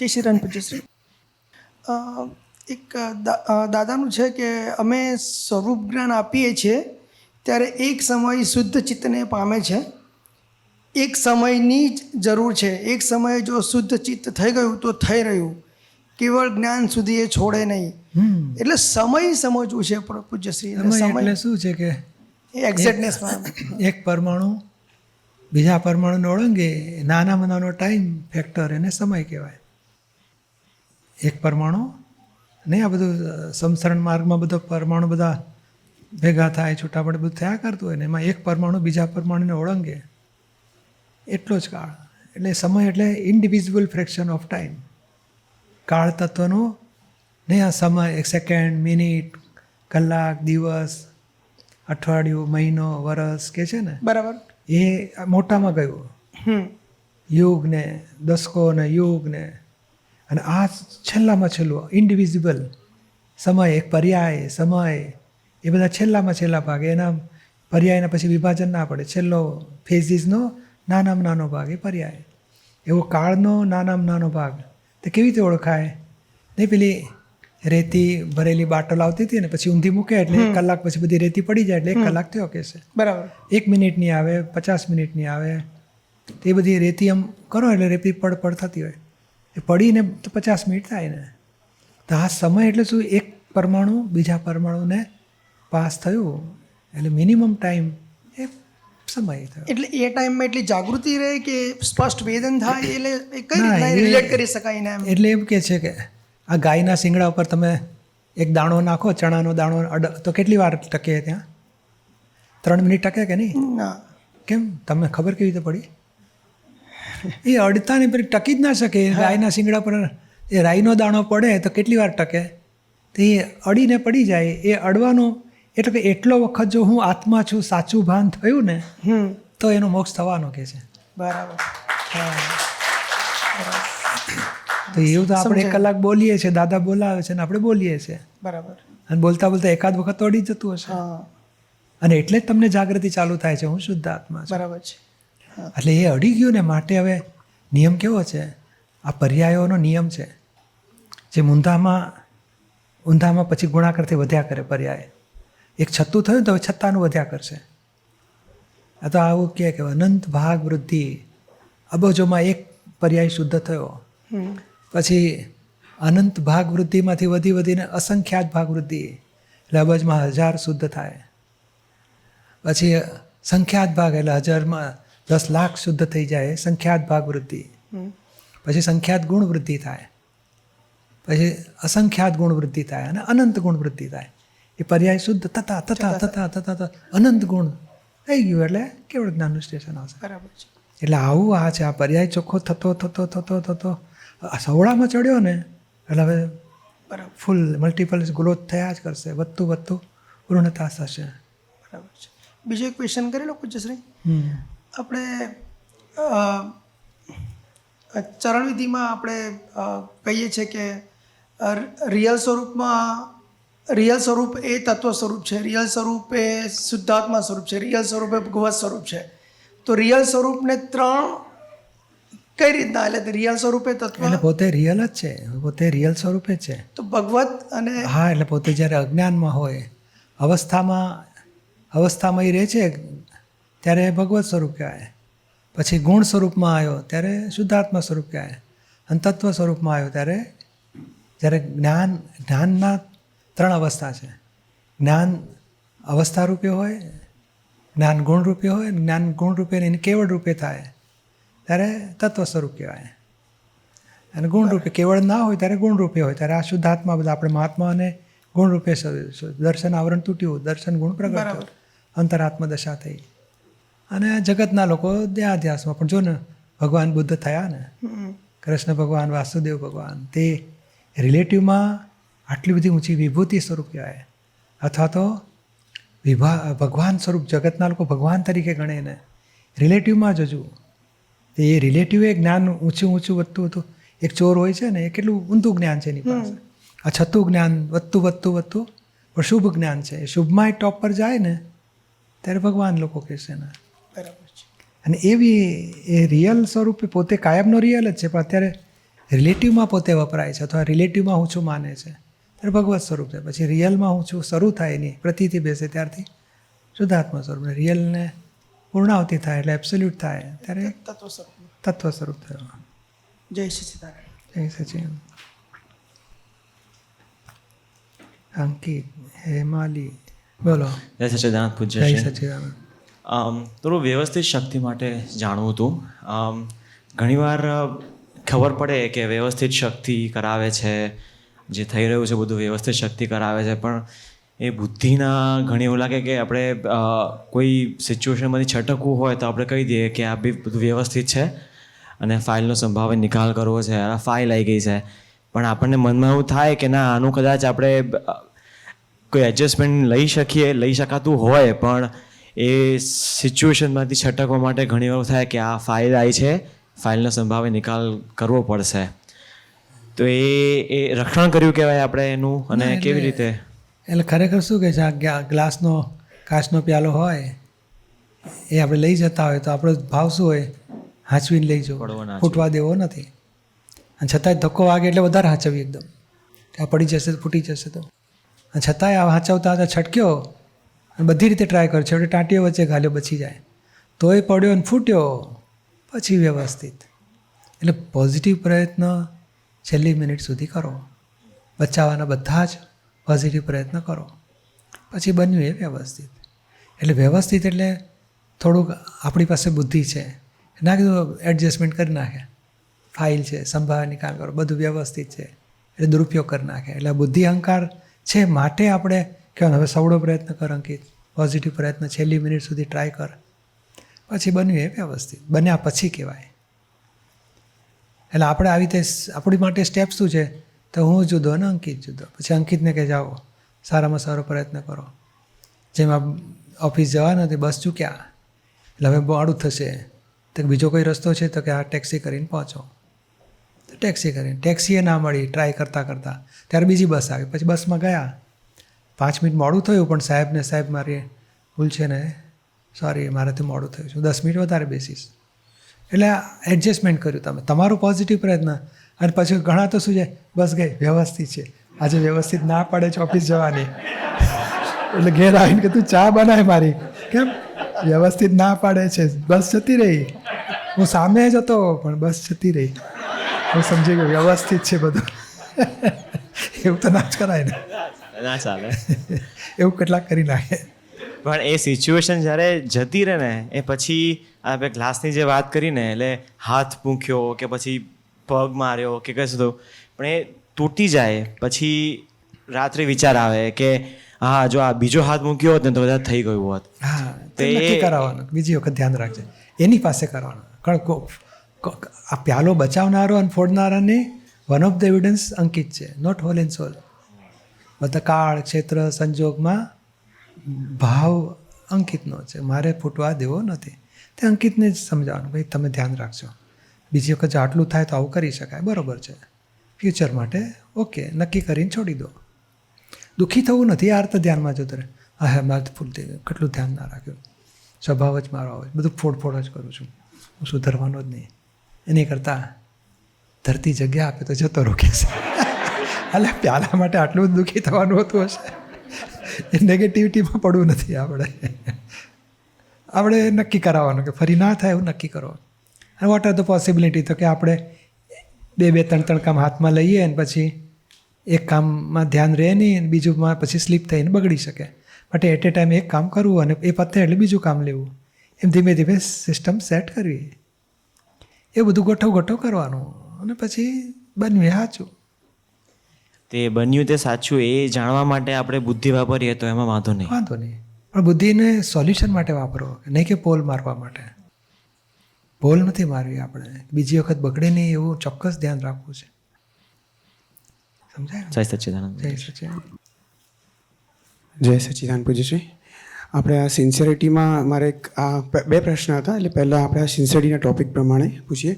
જય શ્રી રામ પૂજ્યશ્રી. એક દાદાનું છે કે અમે સ્વરૂપ જ્ઞાન આપીએ છીએ ત્યારે એક સમય શુદ્ધ ચિત્તને પામે છે. એક સમયની જ જરૂર છે. એક સમયે જો શુદ્ધ ચિત્ત થઈ ગયું તો થઈ રહ્યું, કેવળ જ્ઞાન સુધી એ છોડે નહીં. એટલે સમય સમજવું છે પૂજ્યશ્રી. એટલે શું છે કે એક્ઝેક્ટનેસમાં એક પરમાણુ બીજા પરમાણુને ઓળંગે, નાનામાં નાનો ટાઈમ ફેક્ટર એને સમય કહેવાય. એક પરમાણુ નહીં, આ બધું સમસરણ માર્ગમાં બધો પરમાણુ બધા ભેગા થાય, છૂટા પડે, બધું થયા કરતું હોય ને એમાં એક પરમાણુ બીજા પરમાણુને ઓળંગે એટલો જ કાળ. એટલે સમય એટલે ઇન્ડિવિઝ્યુઅલ ફ્રેક્શન ઓફ ટાઈમ. કાળ તત્વનો નહીં, આ સમય એક સેકન્ડ, મિનિટ, કલાક, દિવસ, અઠવાડિયું, મહિનો, વરસ કે છે ને, બરાબર, એ મોટામાં ગયું. યુગ ને દશકો ને યુગ ને, અને આ છેલ્લામાં છેલ્લું ઇન્ડિવિઝ્યુઅલ સમય, એક પર્યાય સમય, એ બધા છેલ્લામાં છેલ્લા ભાગ. એના પર્યાયના પછી વિભાજન ના પડે. છેલ્લો ફેઝિસનો નાનામાં નાનો ભાગ એ પર્યાય. એવો કાળનો નાનામાં નાનો ભાગ તે કેવી રીતે ઓળખાય? નહીં, પેલી રેતી ભરેલી બાટલ આવતી હતી ને, પછી ઊંધી મૂકે એટલે 1 કલાક પછી બધી રેતી પડી જાય એટલે 1 કલાક થયો કહેશે. બરાબર. 1 મિનિટની આવે, 50 મિનિટની આવે, તે બધી રેતી આમ કરો એટલે રેતી પડ થતી હોય. એ પડીને તો 50 મિનિટ થાય ને. તો આ સમય એટલે શું? એક પરમાણુ બીજા પરમાણુને પાસ થયું એટલે મિનિમમ ટાઈમ એ સમય થયો. એટલે એ ટાઈમમાં એટલી જાગૃતિ રહે કે સ્પષ્ટ વેદન થાય, એટલે એ કઈ રીતના રિલેટ કરી શકાય ને? એટલે એમ કે છે કે આ ગાયના શિંગડા ઉપર તમે એક દાણો નાખો, ચણાનો દાણો, તો કેટલી વાર ટકે ત્યાં? 3 મિનિટ ટકે કે નહીં? ના. કેમ? તમને ખબર કેવી રીતે પડી? એ અડતા ને પછી ટકી જ ના શકે. ગાયના શિંગડા પર એ રાઈનો દાણો પડે તો કેટલી વાર ટકે? તો એ અડીને પડી જાય. એ અડવાનો એટલે કે એટલો વખત જો હું આત્મા છું, સાચું ભાન થયું ને, તો એનો મોક્ષ થવાનો કે છે. બરાબર. તો એવું તો આપણે 1 કલાક બોલીએ છીએ, દાદા બોલાવે છે ને આપણે બોલીએ છીએ. બરાબર. અને બોલતા બોલતા એકાદ વખત તો અડી જતું હશે. અને એટલે જ તમને જાગૃતિ ચાલુ થાય છે, હું શુદ્ધ આત્મા છું. બરાબર છે. એટલે એ અડી ગયું ને, માટે હવે નિયમ કેવો છે? આ પર્યાયોનો નિયમ છે. જે ઊંધામાં પછી ગુણાકારથી વધ્યા કરે પર્યાય. એક છત્તું થયું તો હવે છત્તાનું વધ્યા કરશે. આ તો આવું કે અનંત ભાગ વૃદ્ધિ. અબજોમાં એક પર્યાય શુદ્ધ થયો, પછી અનંત ભાગ વૃદ્ધિમાંથી વધીને અસંખ્યાત ભાગ વૃદ્ધિ, એટલે અબજમાં 1000 શુદ્ધ થાય. પછી સંખ્યાત ભાગ એટલે 1000માં 10 લાખ શુદ્ધ થઈ જાય, સંખ્યાત ભાગ વૃદ્ધિ. પછી સંખ્યાત ગુણ વૃદ્ધિ થાય, પછી અસંખ્યાત ગુણ વૃદ્ધિ થાય, અને અનંત ગુણ વૃદ્ધિ થાય. એ પર્યાય શુદ્ધ થતા અનંત ગુણ થઈ ગયું એટલે કેવળ જ્ઞાનનું સ્ટેશન આવશે. બરાબર છે. એટલે આવું આ છે. આ પર્યાય ચોખ્ખો થતો 16માં ચડ્યો ને એટલે હવે ફૂલ મલ્ટિપલ ગ્રોથ થયા જ કરશે, વધતું પૂર્ણતા થશે. બરાબર છે. બીજો એક ક્વેશ્ચન કરી લો પૂજ્યશ્રી. આપણે ચરણવિધિમાં આપણે કહીએ છીએ કે રિયલ સ્વરૂપ એ તત્વ સ્વરૂપ છે, રિયલ સ્વરૂપ એ શુદ્ધાત્મા સ્વરૂપ છે, રિયલ સ્વરૂપ એ ભગવત સ્વરૂપ છે. તો રિયલ સ્વરૂપને 3 કઈ રીતના? એટલે રિયલ સ્વરૂપે તત્વ એટલે પોતે રિયલ જ છે, પોતે રિયલ સ્વરૂપે જ છે. તો ભગવત અને હા, એટલે પોતે જ્યારે અજ્ઞાનમાં હોય અવસ્થામાં એ રહે છે ત્યારે ભગવત સ્વરૂપ કહેવાય. પછી ગુણ સ્વરૂપમાં આવ્યો ત્યારે શુદ્ધાત્મા સ્વરૂપ કહેવાય. અને તત્વ સ્વરૂપમાં આવ્યો જ્યારે જ્ઞાનના 3 અવસ્થા છે. જ્ઞાન અવસ્થા રૂપે હોય, જ્ઞાન ગુણ રૂપે હોય, જ્ઞાન ગુણ રૂપે એને કેવળ રૂપે થાય ત્યારે તત્વ સ્વરૂપ કહેવાય. અને ગુણ રૂપે કેવળ ના હોય ત્યારે ગુણ રૂપે હોય ત્યારે આ શુદ્ધાત્મા બધા આપણે મહાત્માને ગુણ રૂપે દર્શન આવરણ તૂટ્યું, દર્શન ગુણ પ્રગટ થયો, અંતરાત્મા દશા થઈ. અને જગતના લોકો દેહાધ્યાસમાં પણ જો ને ભગવાન બુદ્ધ થયા ને, કૃષ્ણ ભગવાન, વાસુદેવ ભગવાન, તે રિલેટિવમાં આટલી બધી ઊંચી વિભૂતિ સ્વરૂપ કહેવાય. અથવા તો ભગવાન સ્વરૂપ જગતના લોકો ભગવાન તરીકે ગણે ને, રિલેટિવમાં જ હજુ એ રિલેટિવ એ જ્ઞાન ઊંચું વધતું હતું. એક ચોર હોય છે ને, એ કેટલું ઊંધું જ્ઞાન છે એની પાસે. આ છતું જ્ઞાન વધતું પણ શુભ જ્ઞાન છે. એ શુભમાં ટોપ પર જાય ને ત્યારે ભગવાન લોકો કહેશે ને. બરાબર છે. અને એવી એ રિયલ સ્વરૂપે પોતે કાયમનો રિયલ જ છે, પણ અત્યારે રિલેટિવમાં પોતે વપરાય છે અથવા રિલેટિવમાં હું છું માને છે ત્યારે ભગવત સ્વરૂપ છે. પછી રિયલમાં હું છું શરૂ થાય એની પ્રતીતિ બેસે ત્યારથી શુદ્ધાત્મા સ્વરૂપ. રિયલને પૂર્ણાવતી થાય એટલે એબ્સોલ્યુટ થાય ત્યારે તત્વ સ્વરૂપ. તત્વ સ્વરૂપ થયો. જય સચ્ચિદાનંદ. જય સચિન. અંકિત હેમાલી બોલો. જય સચ્ચિદાનંદ પૂજ્ય જય શ્રી. સચિદાનંદ. થોડું વ્યવસ્થિત શક્તિ માટે જાણવું હતું. ઘણીવાર ખબર પડે કે વ્યવસ્થિત શક્તિ કરાવે છે, જે થઈ રહ્યું છે બધું વ્યવસ્થિત શક્તિ કરાવે છે, પણ એ બુદ્ધિના ઘણી એવું લાગે કે આપણે કોઈ સિચ્યુએશનમાંથી છટકવું હોય તો આપણે કહી દઈએ કે આ બી બધું વ્યવસ્થિત છે અને ફાઇલનો સંભાવે નિકાલ કરવો છે, આ ફાઇલ આવી ગઈ છે, પણ આપણને મનમાં એવું થાય કે ના આનું કદાચ આપણે કોઈ એડજસ્ટમેન્ટ લઈ શકાતું હોય, પણ એ સિચ્યુએશનમાંથી છટકવા માટે ઘણી વાર થાય કે આ ફાઇલ આવી છે, ફાઇલનો સંભાવે નિકાલ કરવો પડશે. તો એ રક્ષણ કર્યું કહેવાય આપણે એનું, અને કેવી રીતે? એટલે ખરેખર શું કહે છે, આ ગ્લાસનો કાચનો પ્યાલો હોય એ આપણે લઈ જતા હોય તો આપણો ભાવ શું હોય, હાંચવીને લઈ જવો, ફૂટવા દેવો નથી. અને છતાંય ધક્કો વાગે એટલે વધારે હાંચવી એકદમ કે આ પડી જશે ફૂટી જશે તો. અને છતાંય આ હાંચવતા હતા છટક્યો અને બધી રીતે ટ્રાય કર્યો, છેવટે ટાંટીઓ વચ્ચે ઘાલ્યો બચી જાય, તોય પડ્યો અને ફૂટ્યો પછી વ્યવસ્થિત. એટલે પોઝિટિવ પ્રયત્ન છેલ્લી મિનિટ સુધી કરો, બચાવવાના બધા જ પોઝિટિવ પ્રયત્ન કરો, પછી બન્યું એ વ્યવસ્થિત. એટલે વ્યવસ્થિત એટલે થોડુંક આપણી પાસે બુદ્ધિ છે, ના કીધું એડજસ્ટમેન્ટ કરી નાખે, ફાઇલ છે, સંભાવે નિકાલ કરો, બધું વ્યવસ્થિત છે એટલે દુરુપયોગ કરી નાખે. એટલે બુદ્ધિ અહંકાર છે માટે આપણે કહેવાનું હવે સવડો પ્રયત્ન કર અંકિત, પોઝિટિવ પ્રયત્ન છેલ્લી મિનિટ સુધી ટ્રાય કર, પછી બન્યું એ વ્યવસ્થિત. બન્યા પછી કહેવાય. એટલે આપણે આવી રીતે આપણી માટે સ્ટેપ શું છે, તો હું જુદો અને અંકિત જુદો. પછી અંકિતને કહે જાઓ સારામાં સારો પ્રયત્ન કરો. જેમ આ ઓફિસ જવાના નથી, બસ ચૂક્યા એટલે હવે મોડું થશે, તો બીજો કોઈ રસ્તો છે તો કે આ ટેક્સી કરીને પહોંચો. તો ટેક્સી કરીને, ટેક્સીએ ના મળી ટ્રાય કરતાં ત્યારે બીજી બસ આવી, પછી બસમાં ગયા, 5 મિનિટ મોડું થયું પણ સાહેબ મારી ભૂલ છે ને, સોરી મારાથી મોડું થયું છે, 10 મિનિટ વધારે બેસીશ. એટલે એડજસ્ટમેન્ટ કર્યું તમે, તમારું પોઝિટિવ પ્રયત્ન. અને પછી ઘણા તો શું છે, બસ ગઈ વ્યવસ્થિત છે, આજે વ્યવસ્થિત ના પડે છે ઓફિસ જવાની, એટલે ઘેર આવીને કે તું ચા બનાય મારી, કેમ વ્યવસ્થિત ના પાડે છે, બસ જતી રહી, હું સામે જ હતો પણ બસ જતી રહી, હું સમજી ગયો વ્યવસ્થિત છે બધું. એવું તો ના જ કરાય ને, ના ચાલે. એવું કેટલાક કરી નાખે. પણ એ સિચ્યુએશન જ્યારે જતી રહે ને એ પછી આપણે ગ્લાસની જે વાત કરીને, એટલે હાથ મૂક્યો કે પછી પગ માર્યો કે કશું તો, પણ એ તૂટી જાય પછી રાત્રે વિચાર આવે કે હા જો આ બીજો હાથ મૂક્યો હોત ને તો બધા થઈ ગયું હોત. હા, તે નક્કી કરાવવાનું, બીજી વખત ધ્યાન રાખજે, એની પાસે કરવાનું. કારણ આ પ્યાલો બચાવનારો અને ફોડનારાની વન ઓફ ધ એવિડન્સ અંકિત છે, નોટ હોલ એન્ડ સોલ. બધા કાળ ક્ષેત્ર સંજોગમાં ભાવ અંકિતનો છે, મારે ફૂટવા દેવો નથી. તે અંકિતને જ સમજાવવાનું, ભાઈ તમે ધ્યાન રાખજો, બીજી વખત જો આટલું થાય તો આવું કરી શકાય, બરાબર છે, ફ્યુચર માટે ઓકે, નક્કી કરીને છોડી દો. દુઃખી થવું નથી, આ અર્થ ધ્યાનમાં જતો રહે, હા મારે ફૂલ થઈ ગયું, કેટલું ધ્યાન ના રાખ્યું, સ્વભાવ જ મારો આવે, બધું ફોડ જ કરું છું, હું સુધરવાનો જ નહીં. એની કરતાં ધરતી જગ્યા આપે તો જતો રોકે છે. એટલે પ્યાલા માટે આટલું જ દુઃખી થવાનું હોતું હશે. એ નેગેટિવિટીમાં પડવું નથી આપણે નક્કી કરાવવાનું કે ફરી ના થાય એવું નક્કી કરો. અને વોટ આર ધ પોસિબિલિટી, તો કે આપણે 2-3 કામ હાથમાં લઈએ અને પછી એક કામમાં ધ્યાન રહે નહીં અને બીજુંમાં પછી સ્લીપ થઈને બગડી શકે. બટ એટ એ ટાઈમ એક કામ કરવું અને એ પતે એટલે બીજું કામ લેવું, એમ ધીમે ધીમે સિસ્ટમ સેટ કરવી, એ બધું ગોઠવ કરવાનું અને પછી બન્યું એ સાચું. તે બન્યું તે સાચું એ જાણવા માટે આપણે બુદ્ધિ વાપરીએ તો એમાં વાંધો નહીં. પણ બુદ્ધિને સોલ્યુશન માટે વાપરો, નહીં કે પોલ મારવા માટે. પોલ નથી મારવી આપણે, બીજી વખત બગડે નહીં એવું ચોક્કસ ધ્યાન રાખવું છે. સમજાય? જય સચ્ચિદાનંદ. જય સચિદાનંદ. જય સચ્ચિદાનંદ પૂજ્યશ્રી. આપણે આ સિન્સિયરિટીમાં મારે આ 2 પ્રશ્ન હતા, એટલે પહેલાં આપણે આ સિન્સિયરિટીના ટૉપિક પ્રમાણે પૂછીએ.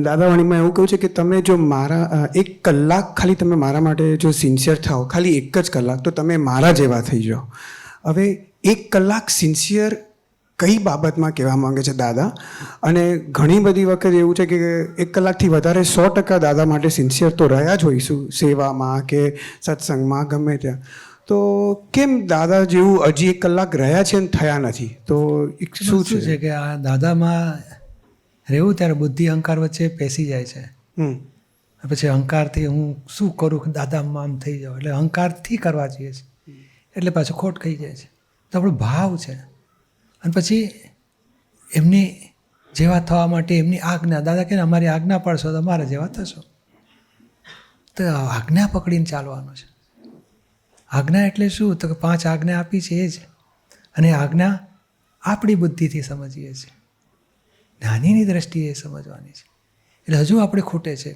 દાદાવાણીમાં એવું કહ્યું છે કે તમે જો મારા 1 કલાક ખાલી તમે મારા માટે જો સિન્સિયર થાઓ, ખાલી 1 જ કલાક, તો તમે મારા જેવા થઈ જાઓ. હવે 1 કલાક સિન્સિયર કઈ બાબતમાં કહેવા માંગે છે દાદા? અને ઘણી બધી વખત એવું છે કે 1 કલાકથી વધારે 100% દાદા માટે સિન્સિયર તો રહ્યા જ હોઈશું, સેવામાં કે સત્સંગમાં ગમે ત્યાં. તો કેમ દાદા જેવું હજી 1 કલાક રહ્યા છે ને થયા નથી? તો શું છે? કે આ દાદામાં રહેવું ત્યારે બુદ્ધિ અહંકાર વચ્ચે પેસી જાય છે. પછી અહંકારથી હું શું કરું કે દાદામાં આમ થઈ જાઉં, એટલે અહંકારથી કરવા જઈએ છીએ એટલે પાછું ખોટ ખાઈ જાય છે. તો આપણો ભાવ છે. અને પછી એમની જેવા થવા માટે એમની આજ્ઞા, દાદા કહે ને અમારી આજ્ઞા પાડશો તો અમારા જેવા થશો. તો આજ્ઞા પકડીને ચાલવાનું છે. આજ્ઞા એટલે શું? તો કે 5 આજ્ઞા આપી છે એ જ. અને આજ્ઞા આપણી બુદ્ધિથી સમજીએ છીએ, જ્ઞાનીની દ્રષ્ટિએ સમજવાની છે. એટલે હજુ આપણે ખૂટે છે.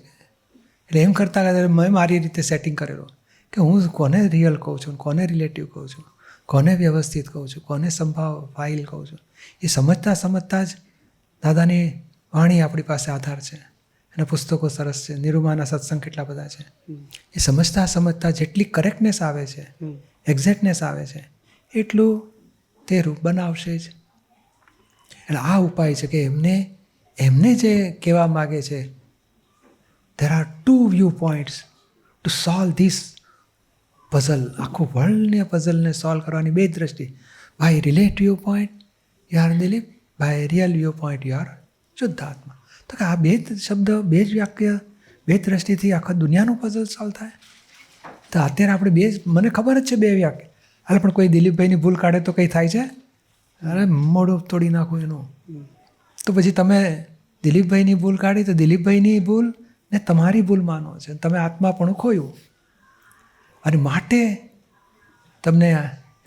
એટલે એમ કરતાં કરતાં મેં મારી રીતે સેટિંગ કરેલું કે હું કોને રિયલ કહું છું, કોને રિલેટિવ કહું છું, કોને વ્યવસ્થિત કહું છું, કોને સંભાવ ફાઇલ કહું છું. એ સમજતા સમજતા જ દાદાની વાણી આપણી પાસે આધાર છે. એના પુસ્તકો સરસ છે, નિરૂમાના સત્સંગ કેટલા બધા છે. એ સમજતા સમજતા જેટલી કરેક્ટનેસ આવે છે, એક્ઝેક્ટનેસ આવે છે, એટલું તે રૂપ બનાવશે જ. એટલે આ ઉપાય છે કે એમને જે કહેવા માગે છે, there are 2 viewpoints to solve this puzzle. આખું વર્લ્ડને પઝલને સોલ્વ કરવાની 2 દ્રષ્ટિ. By relative point you are Dilip, by real view point you are શુદ્ધાત્મા. તો કે આ 2 શબ્દ, 2 જ વાક્ય, 2 દ્રષ્ટિથી આખા દુનિયાનું પઝલ સોલ્વ થાય. તો અત્યારે આપણે મને ખબર જ છે 2 વાક્ય, હાલ પણ કોઈ દિલીપભાઈની ભૂલ કાઢે તો કંઈ થાય છે? અરે મોઢું તોડી નાખું એનું. તો પછી તમે દિલીપભાઈની ભૂલ કાઢી તો દિલીપભાઈની ભૂલ ને તમારી ભૂલ માનો છે, તમે આત્માપણું ખોયું. અને માટે તમને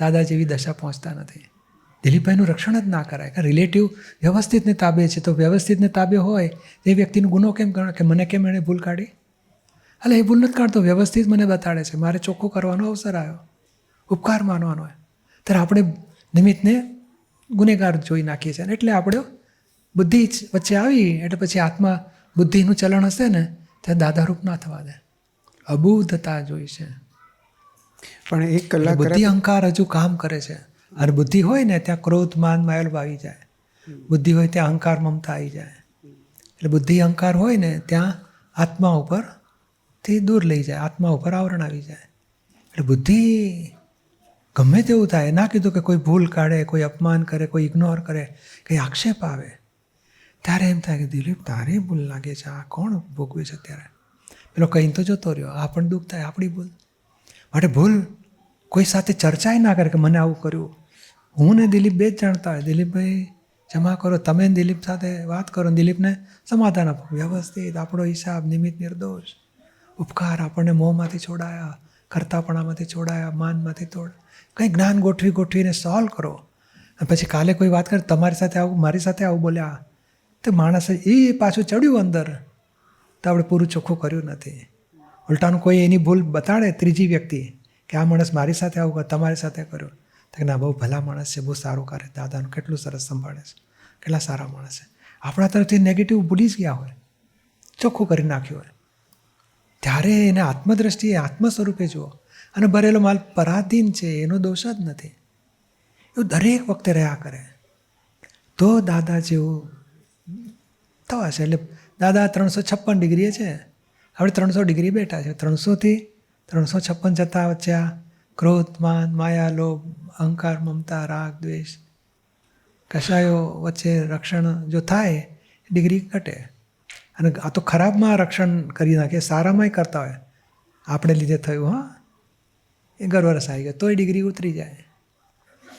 દાદા જેવી દશા પહોંચતા નથી. દિલીપભાઈનું રક્ષણ જ ના કરાય. કારણ રિલેટિવ વ્યવસ્થિતને તાબે છે, તો વ્યવસ્થિતને તાબે હોય એ વ્યક્તિનો ગુનો કેમ ગણો કે મને કેમ એણે ભૂલ કાઢી? એટલે એ ભૂલ નથી કાઢતો, વ્યવસ્થિત મને બતાડે છે, મારે ચોખ્ખું કરવાનો અવસર આવ્યો, ઉપકાર માનવાનો હોય. ત્યારે આપણે નિમિત્તને ગુનેગાર જોઈ નાખીએ છીએ. એટલે આપણે બુદ્ધિ વચ્ચે આવી એટલે પછી આત્મા બુદ્ધિનું ચલણ હશે ને ત્યાં દાદારૂપ ના થવા દે. અબુદ્ધતા જોઈ છે. પણ 1 કલાક બુદ્ધિ અહંકાર હજુ કામ કરે છે. અને બુદ્ધિ હોય ને ત્યાં ક્રોધ, માન, માયલ આવી જાય. બુદ્ધિ હોય ત્યાં અહંકાર, મમતા આવી જાય. એટલે બુદ્ધિ અહંકાર હોય ને ત્યાં આત્મા ઉપરથી દૂર લઈ જાય, આત્મા ઉપર આવરણ આવી જાય. એટલે બુદ્ધિ ગમે તેવું થાય, ના કીધું કે કોઈ ભૂલ કાઢે, કોઈ અપમાન કરે, કોઈ ઇગ્નોર કરે, કંઈ આક્ષેપ આવે, ત્યારે એમ થાય કે દિલીપ તારી ભૂલ લાગે છે, આ કોણ ભોગવે છે અત્યારે? પેલો કહીને તો જતો રહ્યો. આ પણ દુઃખ થાય, આપણી ભૂલ. માટે ભૂલ કોઈ સાથે ચર્ચાય ના કરે કે મને આવું કર્યું. હું ને દિલીપ 2 જ જાણતા હોય. દિલીપભાઈ જમા કરો, તમે દિલીપ સાથે વાત કરો, દિલીપને સમાધાન આપો, વ્યવસ્થિત આપણો હિસાબ, નિમિત્ત નિર્દોષ, ઉપકાર, આપણને મોહમાંથી છોડાયા, કરતાપણામાંથી છોડાયા, માનમાંથી કંઈ જ્ઞાન ગોઠવીને સોલ્વ કરો. અને પછી કાલે કોઈ વાત કરે તમારી સાથે આવું, મારી સાથે આવું બોલ્યા, તો માણસ એ પાછું ચડ્યું અંદર, તો આપણે પૂરું ચોખ્ખું કર્યું નથી. ઉલટાનું કોઈ એની ભૂલ બતાડે, ત્રીજી વ્યક્તિ, કે આ માણસ મારી સાથે આવું કરે, તમારી સાથે કર્યું, તો ના બહુ ભલા માણસ છે, બહુ સારું કરે, દાદાનું કેટલું સરસ સંભાળે છે, કેટલા સારા માણસ છે. આપણા તરફથી નેગેટિવ ભૂલી જ ગયા હોય, ચોખ્ખું કરી નાખ્યું હોય, ત્યારે એને આત્મદ્રષ્ટિએ, આત્મ સ્વરૂપે જુઓ. અને ભરેલો માલ પરાધીન છે, એનો દોષ જ નથી. એવું દરેક વખતે રહ્યા કરે તો દાદા જેવું થવાશે. એટલે દાદા 356 ડિગ્રીએ છે, આપણે 300 ડિગ્રી બેઠા છે. 300થી 356 જતાં વચ્ચે આ ક્રોધ, માન, માયા, લોભ, અહંકાર, મમતા, રાગ, દ્વેષ, કશાયો વચ્ચે રક્ષણ જો થાય ડિગ્રી ઘટે. અને આ તો ખરાબમાં રક્ષણ કરી નાખે, સારામાંય કરતા હોય, આપણે લીધે થયું, હા એ ગર્વરસ આવી ગયો તોય ડિગ્રી ઉતરી જાય.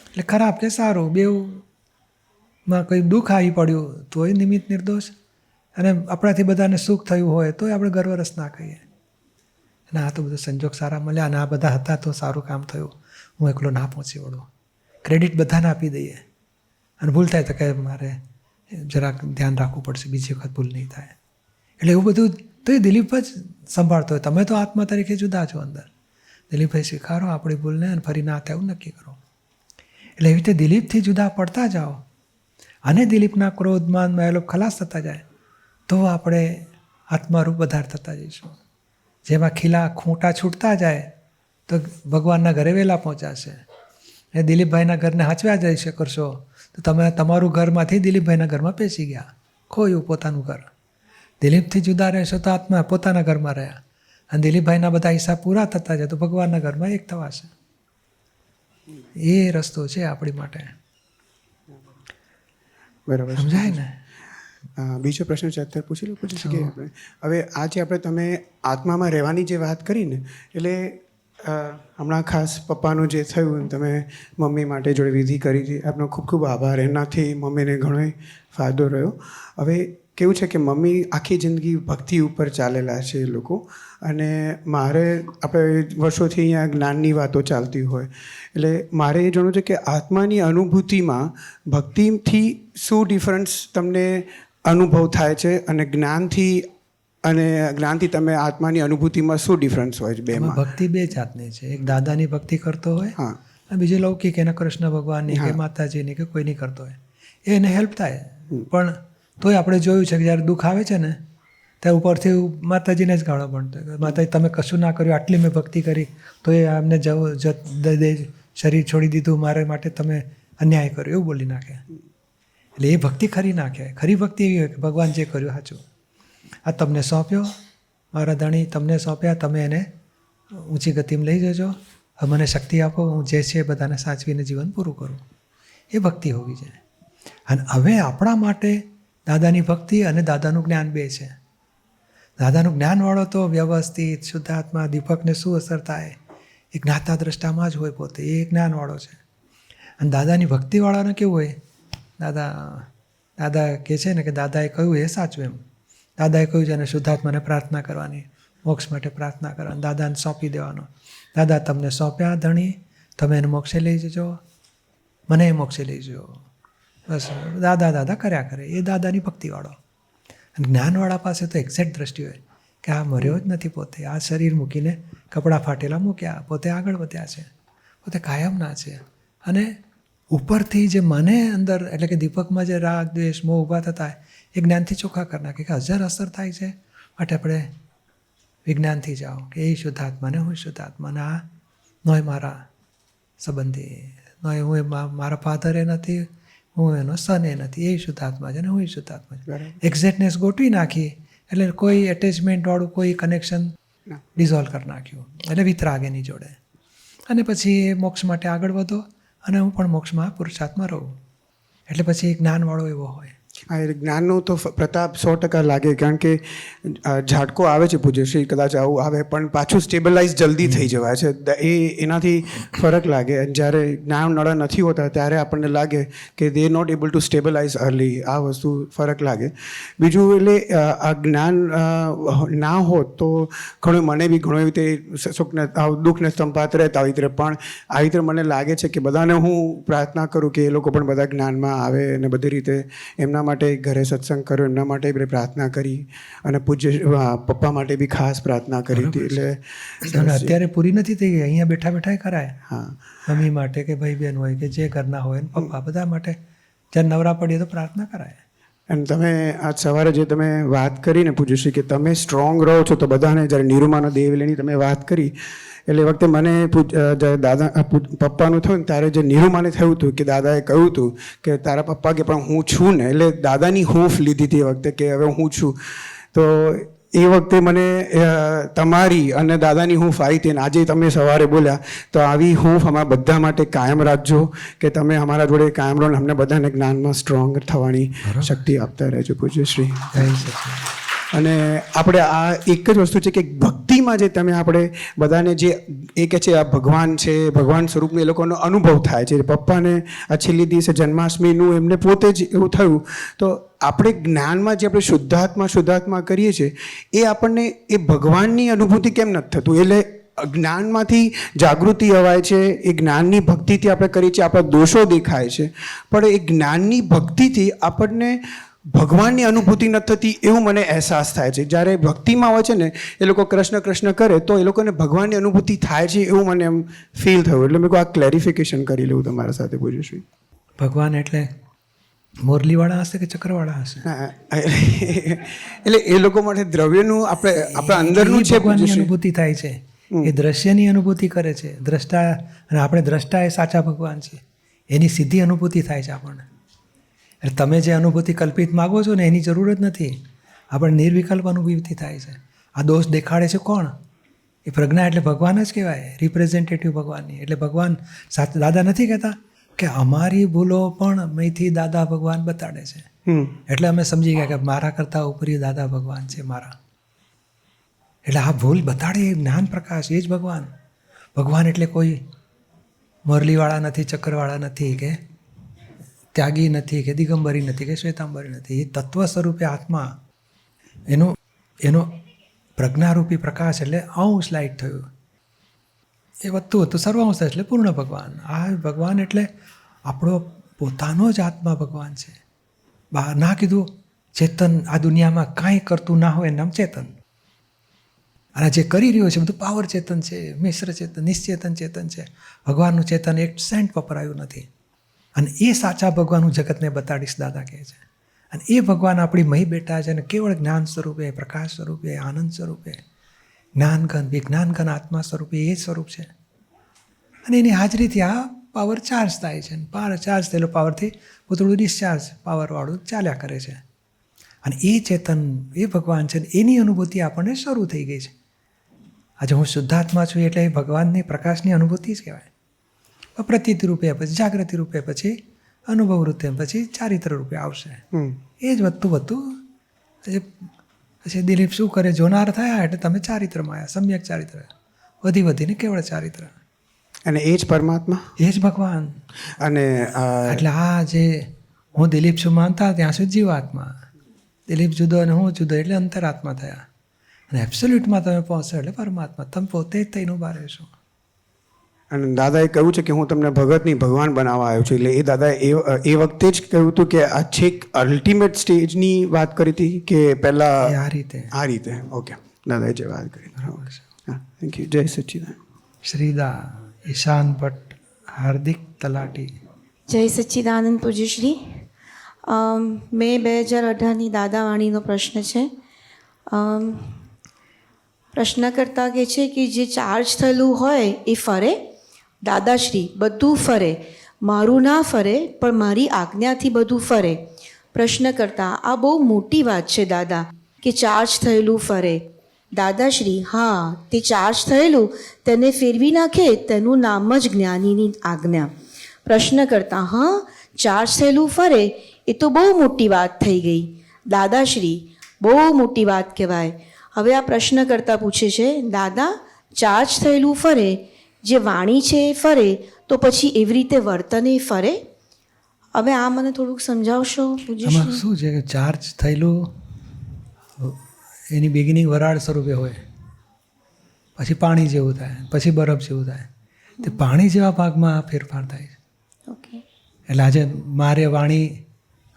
એટલે ખરાબ કે સારું બેઉમાં કોઈ દુઃખ આવી પડ્યું તોય નિમિત્ત નિર્દોષ, અને આપણાથી બધાને સુખ થયું હોય તોય આપણે ગર્વરસ ના કહીએ. અને આ તો બધું સંજોગ સારા મળ્યા, અને આ બધા હતા તો સારું કામ થયું, હું એકલો ના પહોંચી વળું. ક્રેડિટ બધાને આપી દઈએ, અને ભૂલ થાય તો કે મારે જરાક ધ્યાન રાખવું પડશે, બીજી વખત ભૂલ નહીં થાય. એટલે એવું બધું તો એ દિલીપ જ સંભાળતો હોય. તમે તો આત્મા તરીકે જુદા છો અંદર. દિલીપભાઈ સ્વીકારો આપણી ભૂલને, અને ફરી ના થાય એવું નક્કી કરો. એટલે એવી રીતે દિલીપથી જુદા પડતા જાઓ, અને દિલીપના ક્રોધ, માન, માયાલોભ ખલાસ થતા જાય, તો આપણે આત્મારૂપ વધાર થતા જઈશું. જેમાં ખીલા ખૂંટા છૂટતા જાય તો ભગવાનના ઘરે વહેલા પહોંચાશે. એ દિલીપભાઈના ઘરને હાંચવ્યા જઈ કરશો તો તમે તમારું ઘરમાંથી દિલીપભાઈના ઘરમાં પેસી ગયા, ખોયું પોતાનું ઘર. દિલીપથી જુદા રહેશો તો આત્મા પોતાના ઘરમાં રહ્યા, અને દિલીપભાઈના બધા હિસાબ પૂરા થતા જાય તો ભગવાનના ઘરમાં એક થવાશે. એ રસ્તો છે આપણી માટે. બરાબર, સમજાય ને? બીજો પ્રશ્ન છે અત્યારે પૂછી શકીએ આપણે? હવે આજે આપણે તમે આત્મામાં રહેવાની જે વાત કરી ને, એટલે હમણાં ખાસ પપ્પાનું જે થયું, તમે મમ્મી માટે જોડે વિધિ કરી હતી, આપનો ખૂબ ખૂબ આભાર. એનાથી મમ્મીને ઘણો ફાયદો રહ્યો. હવે કેવું છે કે મમ્મી આખી જિંદગી ભક્તિ ઉપર ચાલેલા છે એ લોકો, અને મારે આપણે વર્ષોથી અહીંયા જ્ઞાનની વાતો ચાલતી હોય, એટલે મારે એ જાણવું છે કે આત્માની અનુભૂતિમાં ભક્તિથી શું ડિફરન્સ તમને અનુભવ થાય છે, અને જ્ઞાનથી તમે આત્માની અનુભૂતિમાં શું ડિફરન્સ હોય છે બેમાં? ભક્તિ બે જાતની છે. એક દાદાની ભક્તિ કરતો હોય, હા, અને બીજી લૌકિક એના કૃષ્ણ ભગવાનની કે માતાજીની કે કોઈની કરતો હોય, એને હેલ્પ થાય. પણ તોય આપણે જોયું છે કે જ્યારે દુઃખ આવે છે ને ત્યારે ઉપરથી માતાજીને જ ગાળો ભણતો હોય, માતાજી તમે કશું ના કર્યું, આટલી મેં ભક્તિ કરી તો એ અમને શરીર છોડી દીધું, મારા માટે તમે અન્યાય કર્યો, એવું બોલી નાખે. એટલે એ ભક્તિ ખરી નાખે. ખરી ભક્તિ એવી હોય કે ભગવાન જે કર્યું સાચું, આ તમને સોંપ્યો મારા ધણી, તમને સોંપ્યા, તમે એને ઊંચી ગતિમાં લઈ જજો, હવે મને શક્તિ આપો, હું જે છે એ બધાને સાચવીને જીવન પૂરું કરું. એ ભક્તિ હોવી જોઈએ. અને હવે આપણા માટે દાદાની ભક્તિ અને દાદાનું જ્ઞાન બે છે. દાદાનું જ્ઞાનવાળો તો વ્યવસ્થિત શુદ્ધાત્મા દીપકને શું અસર થાય એ જ્ઞાતા દ્રષ્ટામાં જ હોય પોતે, એ જ્ઞાનવાળો છે. અને દાદાની ભક્તિવાળાને કેવું હોય, દાદા કહે છે ને કે દાદાએ કહ્યું એ સાચું. એમ દાદાએ કહ્યું છે અને શુદ્ધાત્માને પ્રાર્થના કરવાની, મોક્ષ માટે પ્રાર્થના કરવાની, દાદાને સોંપી દેવાનો. દાદા તમને સોંપ્યા ધણી, તમે એને મોક્ષે લઈ જજો, મને એ મોક્ષે લઈ જજો. બસ દાદા દાદા કર્યા કરે. એ દાદાની ભક્તિવાળો. અને જ્ઞાનવાળા પાસે તો એક્ઝેક્ટ દ્રષ્ટિ હોય કે આ મર્યો જ નથી પોતે, આ શરીર મૂકીને કપડાં ફાટેલા મૂક્યા, પોતે આગળ વધ્યા છે, પોતે કાયમના છે. અને ઉપરથી જે મને અંદર એટલે કે દીપકમાં જે રાગ દ્વેષ મોહ ઊભા થતા એ જ્ઞાનથી ચોખ્ખા કરી નાખે કે હજાર અસર થાય છે, માટે આપણે વિજ્ઞાનથી જાઓ કે એ શુદ્ધાત્માને હું શુદ્ધાત્માને, આ નોય મારા સંબંધી, નોય હું મારા ફાધર એ નથી, હું એનો સન એ નથી, એ શુદ્ધાત્મા છે ને હું શુદ્ધાત્મા છું. એક્ઝેક્ટનેસ ગોઠવી નાખી એટલે કોઈ એટેચમેન્ટવાળું કોઈ કનેક્શન ડિઝોલ્વ કરી નાખ્યું, એટલે વિતરાગ એની જોડે. અને પછી એ મોક્ષ માટે આગળ વધો, અને હું પણ મોક્ષમાં પુરુષાર્થમાં રહું. એટલે પછી જ્ઞાનવાળો એવો હોય. હા, એ જ્ઞાનનો તો પ્રતાપ 100% લાગે, કારણ કે ઝાટકો આવે છે પૂજ્યશ્રી, કદાચ આવું આવે પણ પાછું સ્ટેબલાઇઝ જલ્દી થઈ જવાય છે, એનાથી ફરક લાગે. અને જ્યારે જ્ઞાન નળા નથી હોતા ત્યારે આપણને લાગે કે they not able to stabilise early. આ વસ્તુ ફરક લાગે. બીજું એટલે આ જ્ઞાન ના હોત તો ઘણું મને બી ઘણું એવી રીતે સુખને દુઃખને સ્તંભાત રહેતા આવી રીતે, પણ આવી રીતે મને લાગે છે કે બધાને હું પ્રાર્થના કરું કે એ લોકો પણ બધા જ્ઞાનમાં આવે, અને બધી રીતે એમના માટે ઘરે સત્સંગ કર્યો, એમના માટે બી પ્રાર્થના કરી, અને પૂજ્ય પપ્પા માટે બી ખાસ પ્રાર્થના કરી હતી. એટલે અત્યારે પૂરી નથી થઈ ગઈ, અહીંયા બેઠા બેઠા કરાય. હા, મમ્મી માટે કે ભાઈ બહેન હોય કે જે ઘરના હોય ને પપ્પા બધા માટે જ્યારે નવરા પડીએ તો પ્રાર્થના કરાય. અને તમે આજ સવારે જે તમે વાત કરીને પૂછ્યું છે કે તમે સ્ટ્રોંગ રહો છો, તો બધાને જ્યારે નિરૂમાનો દેવલીની તમે વાત કરી, એટલે એ વખતે મને જ્યારે દાદા પપ્પાનું થયું ને ત્યારે જે નિરૂમાને થયું હતું કે દાદાએ કહ્યું હતું કે તારા પપ્પા કે પણ હું છું ને, એટલે દાદાની હૂંફ લીધી હતી એ વખતે કે હવે હું છું. તો એ વખતે મને તમારી અને દાદાની હૂંફ આવી હતી, અને આજે તમે સવારે બોલ્યા, તો આવી હૂંફ અમારા બધા માટે કાયમ રાખજો, કે તમે અમારા જોડે કાયમ રહો, અમને બધાને જ્ઞાનમાં સ્ટ્રોંગ થવાની શક્તિ આપતા રહેજો પૂજ્યશ્રી. અને આપણે આ એક જ વસ્તુ છે કે ભક્તિમાં જે તમે આપણે બધાને જે એ કહે છે આ ભગવાન છે, ભગવાન સ્વરૂપનું એ લોકોનો અનુભવ થાય છે. પપ્પાને આ છેલ્લી દિવસે જન્માષ્ટમીનું એમને પોતે જ એવું થયું, તો આપણે જ્ઞાનમાં જે આપણે શુદ્ધાત્મા કરીએ છીએ એ આપણને એ ભગવાનની અનુભૂતિ કેમ નથી થતું? એટલે જ્ઞાનમાંથી જાગૃતિ અવાય છે, એ જ્ઞાનની ભક્તિથી આપણે કરીએ છીએ, આપણા દોષો દેખાય છે, પણ એ જ્ઞાનની ભક્તિથી આપણને ભગવાનની અનુભૂતિ નથી થતી એવું મને અહેસાસ થાય છે. જ્યારે ભક્તિમાં હોય છે ને એ લોકો કૃષ્ણ કૃષ્ણ કરે તો એ લોકોને ભગવાનની અનુભૂતિ થાય છે એવું મને એમ ફીલ થયું. એટલે મેં આ ક્લેરિફિકેશન કરી લેવું તમારા સાથે પૂછ્યું. ભગવાન એટલે મોરલીવાળા હશે કે ચક્રવાળા હશે? એટલે એ લોકો માટે દ્રવ્યનું આપણા અંદરનું છે, ભગવાનની અનુભૂતિ થાય છે, એ દ્રશ્યની અનુભૂતિ કરે છે દ્રષ્ટા, અને આપણે દ્રષ્ટા એ સાચા ભગવાન છે, એની સીધી અનુભૂતિ થાય છે આપણને. એટલે તમે જે અનુભૂતિ કલ્પિત માગો છો ને એની જરૂર જ નથી. આપણે નિર્વિકલ્પ અનુભૂતિ થાય છે. આ દોષ દેખાડે છે કોણ? એ પ્રજ્ઞા એટલે ભગવાન જ કહેવાય, રિપ્રેઝેન્ટેટિવ ભગવાનની. એટલે ભગવાન સાચા દાદા નથી કહેતા કે અમારી ભૂલો પણ મેથી દાદા ભગવાન બતાડે છે. એટલે અમે સમજી ગયા કે મારા કરતાં ઉપરી દાદા ભગવાન છે મારા. એટલે આ ભૂલ બતાડે એ જ્ઞાન પ્રકાશ, એ જ ભગવાન. ભગવાન એટલે કોઈ મોરલીવાળા નથી, ચક્કરવાળા નથી, કે ત્યાગી નથી, કે દિગંબરી નથી, કે શ્વેતાંબરી નથી. એ તત્વ સ્વરૂપે આત્મા, એનો પ્રજ્ઞારૂપી પ્રકાશ એટલે અંશ લાઇટ થયું. એ વધતું હતું સર્વાંશ એટલે પૂર્ણ ભગવાન. આ ભગવાન એટલે આપણો પોતાનો જ આત્મા ભગવાન છે. બહાર ના કીધું ચેતન આ દુનિયામાં કાંઈ કરતું ના હોય નામ ચેતન. અને જે કરી રહ્યો છે બધું પાવર ચેતન છે, મિશ્ર ચેતન, નિશ્ચેતન ચેતન છે. ભગવાનનું ચેતન એક સેન્ટ વપરાયું નથી. અને એ સાચા ભગવાન હું જગતને બતાડીશ દાદા કહે છે. અને એ ભગવાન આપણી મહી બેઠા છે અને કેવળ જ્ઞાન સ્વરૂપે, પ્રકાશ સ્વરૂપે, આનંદ સ્વરૂપે, જ્ઞાનઘન વિજ્ઞાનઘન આત્મા સ્વરૂપે એ સ્વરૂપ છે. અને એની હાજરીથી આ પાવર ચાર્જ થાય છે. અને ચાર્જ થયેલો પાવરથી પૂતળું ડિસ્ચાર્જ પાવરવાળું ચાલ્યા કરે છે. અને એ ચેતન, એ ભગવાન છે, એની અનુભૂતિ આપણને શરૂ થઈ ગઈ છે. આજે હું શુદ્ધાત્મા છું એટલે એ ભગવાનની પ્રકાશની અનુભૂતિ જ કહેવાય. પ્રતીતિ રૂપે, પછી જાગૃતિ રૂપે, પછી અનુભવ રૂપે, પછી ચારિત્ર રૂપે આવશે. એ જ વધતું પછી દિલીપ શું કરે, જોનાર થયા એટલે તમે ચારિત્રમાં આવ્યા, સમ્યક ચારિત્ર, વધીને કેવળ ચારિત્ર. અને એ જ પરમાત્મા, એ જ ભગવાન. અને એટલે આ જે હું દિલીપ છું માનતા ત્યાં સુધી જીવાત્મા, દિલીપ જુદો અને હું જુદો એટલે અંતરાત્મા થયા. અને એબ્સોલ્યુટમાં તમે પહોંચો એટલે પરમાત્મા. તમે પોતે જ થઈને ઊભા રહેશો. અને દાદાએ કહ્યું છે કે હું તમને ભગતની ભગવાન બનાવવા આવ્યો છું. એટલે એ દાદાએ એ વખતે જ કહ્યું હતું કે આ છેક અલ્ટિમેટ સ્ટેજની વાત કરી હતી કે પહેલાં આ રીતે ઓકે દાદાએ જે વાત કરી બરાબર છે. હા, થેન્ક યુ. જય સચ્ચિદાનંદ. શ્રીદા ઈશાન ભટ્ટ, હાર્દિક તલાટી. જય સચ્ચિદાનંદ પૂજ્યશ્રી. મેં 2018ની દાદાવાણીનો પ્રશ્ન છે. પ્રશ્નકર્તા કહે છે કે જે ચાર્જ થયેલું હોય એ ફરે. દાદાશ્રી બધું ફરે, મારું ના ફરે પણ મારી આજ્ઞાથી બધું ફરે. પ્રશ્નકર્તા આ બહુ મોટી વાત છે દાદા કે ચાર્જ થયેલું ફરે. દાદાશ્રી હા, તે ચાર્જ થયેલું તેને ફેરવી નાખે તેનું નામ જ જ્ઞાનીની આજ્ઞા. પ્રશ્નકર્તા હા, ચાર્જ થયેલું ફરે એ તો બહુ મોટી વાત થઈ ગઈ. દાદાશ્રી બહુ મોટી વાત કહેવાય. હવે આ પ્રશ્નકર્તા પૂછે છે દાદા, ચાર્જ થયેલું ફરે, જે વાણી છે એ ફરે, તો પછી એવી રીતે વર્તન એ ફરે? હવે આ મને થોડુંક સમજાવશો પૂજ્યશ્રી? આમાં શું છે કે ચાર્જ થયેલું એની બિગિનિંગ વરાળ સ્વરૂપે હોય, પછી પાણી જેવું થાય, પછી બરફ જેવું થાય. તે પાણી જેવા ભાગમાં ફેરફાર થાય છે. ઓકે. એટલે આજે મારે વાણી,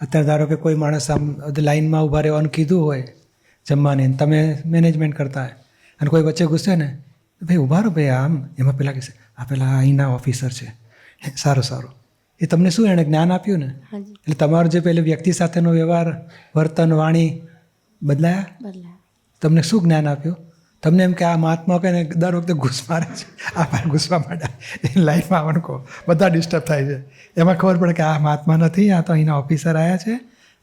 અત્યારે ધારો કે કોઈ માણસ આમ લાઈનમાં ઊભા રહેવાનું કીધું હોય જમવાની, તમે મેનેજમેન્ટ કરતા હોય અને કોઈ વચ્ચે ઘૂસે ને, ભાઈ ઊભા રહો ભાઈ, આમ એમાં પેલા કહેશે આ પેલા અહીંના ઓફિસર છે, સારું. એ તમને શું એણે જ્ઞાન આપ્યું ને? એટલે તમારો જે પહેલે વ્યક્તિ સાથેનો વ્યવહાર, વર્તન, વાણી બદલાયા. તમને શું જ્ઞાન આપ્યું? તમને એમ કે આ મહાત્મા કહે ને દર વખતે ઘૂસ મારે છે, આ ભાઈ ઘૂસવા માંડ્યા, એની લાઈફમાં આવવાનું કહો બધા ડિસ્ટર્બ થાય છે. એમાં ખબર પડે કે આ મહાત્મા નથી, આ તો અહીંના ઓફિસર આવ્યા છે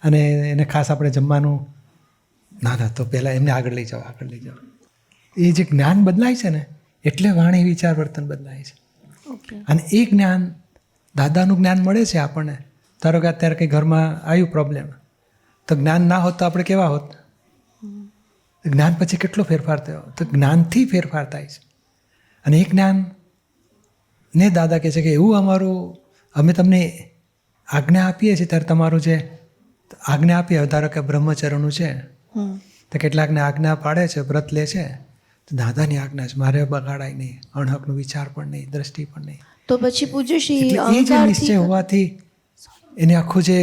અને એને ખાસ આપણે જમવાનું ના તો પહેલાં એમને આગળ લઈ જાઓ. એ જે જ્ઞાન બદલાય છે ને એટલે વાણી, વિચાર, વર્તન બદલાય છે. અને એ જ્ઞાન, દાદાનું જ્ઞાન મળે છે આપણને. ધારો કે અત્યારે કંઈ ઘરમાં આવ્યું પ્રોબ્લેમ, તો જ્ઞાન ના હોત તો આપણે કેવા હોત? જ્ઞાન પછી કેટલો ફેરફાર થયો? તો જ્ઞાનથી ફેરફાર થાય છે. અને એ જ્ઞાન ને દાદા કહે છે કે એવું અમારું, અમે તમને આજ્ઞા આપીએ છીએ ત્યારે તમારું જે આજ્ઞા આપીએ, ધારો કે બ્રહ્મચર્યનું છે તો કેટલાકને આજ્ઞા પાડે છે, વ્રત લે છે, તો દાદાની આજ્ઞા છે મારે બગાડાય નહીં, અણહકનો વિચાર પણ નહીં, દ્રષ્ટિ પણ નહીં. તો પછી પૂજ્યશ્રી એ જે નિશ્ચય હોવાથી એને આખું જે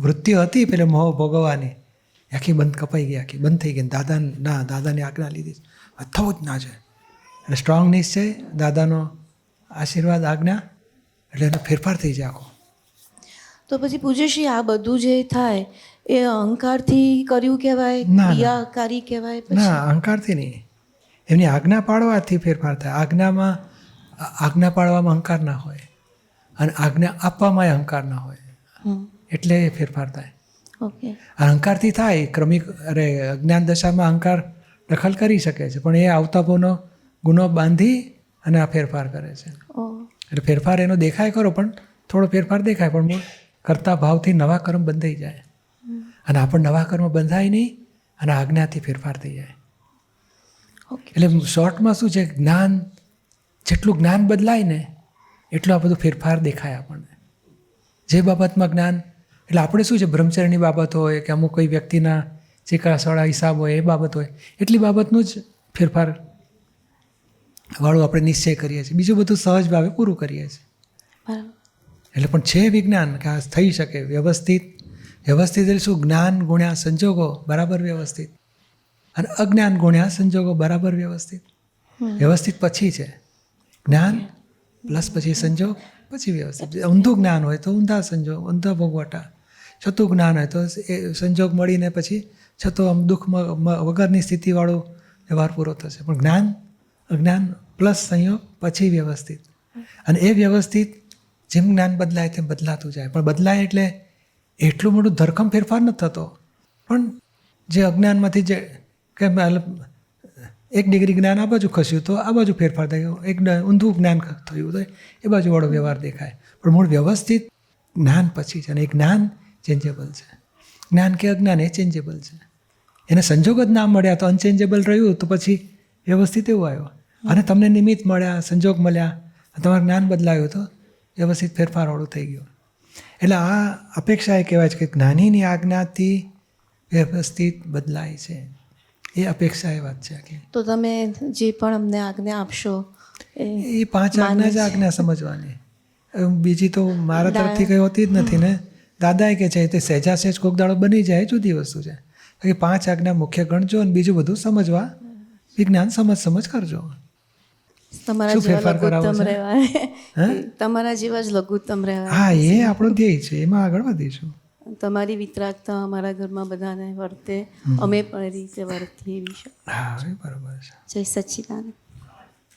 વૃત્તિઓ હતી પેલે મોહ ભોગવવાની આખી કપાઈ ગઈ, આખી બંધ થઈ ગઈ. દાદાની આજ્ઞા લીધી થવું જ ના છે. અને સ્ટ્રોંગ નિશ્ચય, દાદાનો આશીર્વાદ, આજ્ઞા, એટલે એનો ફેરફાર થઈ જાય આખો. તો પછી પૂજ્યશ્રી આ બધું જે થાય એ અહંકારથી કર્યું કહેવાય, ક્રિયાકારી કહેવાય? ના, અહંકારથી નહીં. એમની આજ્ઞા પાડવાથી ફેરફાર થાય. આજ્ઞા પાડવામાં અહંકાર ના હોય અને આજ્ઞા આપવામાં અહંકાર ના હોય. એટલે એ ફેરફાર થાય. ઓકે. અહંકારથી થાય ક્રમિક અજ્ઞાન દશામાં અહંકાર દખલ કરી શકે છે, પણ એ આવતા ગુનો બાંધી અને આ ફેરફાર કરે છે. ઓ એટલે ફેરફાર એનો દેખાય ખરો, પણ થોડો ફેરફાર દેખાય, પણ મૂળ કરતા ભાવથી નવા કર્મ બંધાઈ જાય. અને આપણને નવા કર્મ બંધાય નહીં અને આજ્ઞાથી ફેરફાર થઈ જાય. ઓકે. એટલે શોર્ટમાં શું છે, જ્ઞાન જેટલું જ્ઞાન બદલાય ને એટલું આ બધું ફેરફાર દેખાય આપણને. જે બાબતમાં જ્ઞાન, એટલે આપણે શું છે, બ્રહ્મચર્યની બાબત હોય કે અમુક કોઈ વ્યક્તિના ચીકાસવાળા હિસાબ હોય એ બાબત હોય, એટલી બાબતનું જ ફેરફાર વાળું આપણે નિશ્ચય કરીએ છીએ, બીજું બધું સહજ ભાવે પૂરું કરીએ છીએ. બરાબર. એટલે પણ છે વિજ્ઞાન કે આ થઈ શકે વ્યવસ્થિત. એટલે શું, જ્ઞાન ગુણ્યા સંજોગો બરાબર વ્યવસ્થિત, અને અજ્ઞાન ગુણ્યા સંજોગો બરાબર વ્યવસ્થિત. વ્યવસ્થિત પછી છે જ્ઞાન પ્લસ પછી સંજોગ પછી વ્યવસ્થિત. ઊંધું જ્ઞાન હોય તો ઊંધા સંજોગ, ઊંધા ભોગવટા. છતું જ્ઞાન હોય તો એ સંજોગ મળીને પછી છતો આમ દુઃખ વગરની સ્થિતિવાળો વ્યવહાર પૂરો થશે. પણ જ્ઞાન અજ્ઞાન પ્લસ સંયોગ પછી વ્યવસ્થિત. અને એ વ્યવસ્થિત જેમ જ્ઞાન બદલાય તેમ બદલાતું જાય. પણ બદલાય એટલે એટલું મોટું ધરખમ ફેરફાર નથી થતો, પણ જે અજ્ઞાનમાંથી જે કે 1 ડિગ્રી જ્ઞાન આ બાજુ ખસ્યું તો આ બાજુ ફેરફાર થયો, એક ઊંધું જ્ઞાન થયું તો એ બાજુવાળો વ્યવહાર દેખાય. પણ મૂળ વ્યવસ્થિત જ્ઞાન પછી છે, અને એ જ્ઞાન ચેન્જેબલ છે. જ્ઞાન કે અજ્ઞાન એ ચેન્જેબલ છે. એને સંજોગ જ ના મળ્યા તો અનચેન્જેબલ રહ્યું તો પછી વ્યવસ્થિત એવું આવ્યો. અને તમને નિમિત્ત મળ્યા, સંજોગ મળ્યા, તમારું જ્ઞાન બદલાયું તો વ્યવસ્થિત ફેરફારવાળું થઈ ગયું. એટલે આ અપેક્ષા એ કહેવાય છે કે જ્ઞાનીની આજ્ઞાથી વ્યવસ્થિત બદલાય છે. એ અપેક્ષા એ વાત છે આખી. તો તમે જે પણ અમને આજ્ઞા આપશો એ 5 આજ્ઞા જ આજ્ઞા સમજવાની. બીજી તો મારા તરફથી કંઈ હોતી જ નથી ને. દાદાએ કે છે તે સહેજા સહેજ કોક દાડો બની જાય જુદી વસ્તુ છે. કે 5 આજ્ઞા મુખ્ય ગણજો અને બીજું બધું સમજવા વિજ્ઞાન સમજ કરજો. તમારા શું જેવા ફેરફાર કરાવો લઘુત્તમ છે? રહેવાય, તમારા જેવા જ લઘુત્તમ રહેવાય. હા, એ આપણો ધ્યેય છે, એમાં આગળ વધીશું. તમારી વિતરાગતા અમારા ઘરમાં બધાને વર્તે, અમે પણ એ રીતે વર્તીએ એવી છે. હા, એ બરાબર છે. જય સચ્ચિદાનંદ.